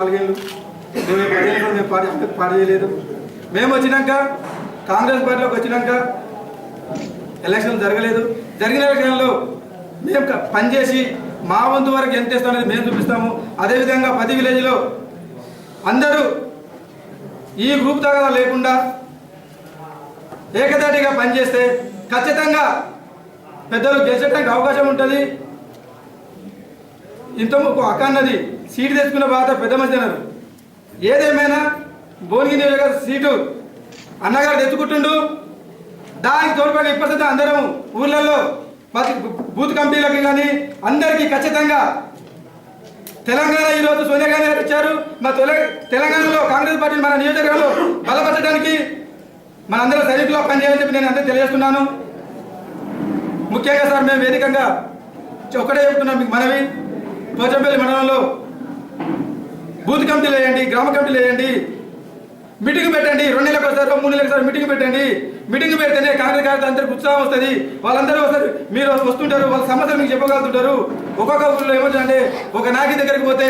నాలుగేళ్ళు మేము పార్టీ చేయలేదు. మేము వచ్చినాక కాంగ్రెస్ పార్టీలోకి వచ్చినాక ఎలక్షన్ జరగలేదు. జరిగిన ఎలక్షన్లో మేము పనిచేసి మా వంతు వరకు ఎంత ఇస్తామనేది మేము చూపిస్తాము. అదేవిధంగా 10 విలేజ్లో అందరూ ఈ గ్రూప్ తగాదా లేకుండా ఏకదాటిగా పనిచేస్తే ఖచ్చితంగా పెద్దలు గెలిచడానికి అవకాశం ఉంటుంది. ఇంత అక్క అన్నది సీటు తెచ్చుకున్న బాధ పెద్ద మంది అన్నారు. ఏదేమైనా భువనగిరి నియోజకవర్గ సీటు అన్నగారు తెచ్చుకుంటుండు. దానికి తోడ్పడి ఇప్పటికీ అందరం ఊళ్ళల్లో బూత్ కమిటీలకి కానీ అందరికీ ఖచ్చితంగా తెలంగాణ ఈరోజు సోనియా గాంధీ గారు ఇచ్చారు. మా తెలంగాణలో కాంగ్రెస్ పార్టీ మన నియోజకవర్గంలో బలపరచడానికి మనందరూ సైనికుల్లో పనిచేయాలని చెప్పి నేను అందరూ తెలియజేస్తున్నాను. ముఖ్యంగా సార్ మేము వేదికంగా ఒకటే చెప్తున్నాం మీకు మనవి, పోచంపల్లి మండలంలో బూత్ కమిటీలు వేయండి, గ్రామ కమిటీలు వేయండి, మీటింగ్ పెట్టండి. 2 నెలలకు ఒకసారి 3 నెలలకు ఒకసారి మీటింగ్ పెట్టండి. మీటింగ్ పెడితేనే కాంగ్రెస్ కార్యకర్తలు అందరికి ఉత్సాహం వస్తుంది. వాళ్ళందరూ వస్తారు, మీరు వస్తుంటారు, వాళ్ళ సమస్యలు మీకు చెప్పగలుగుతుంటారు. ఒక్కొక్క ఊళ్ళో ఏమవుతుందంటే ఒక నాయకుడి దగ్గరికి పోతే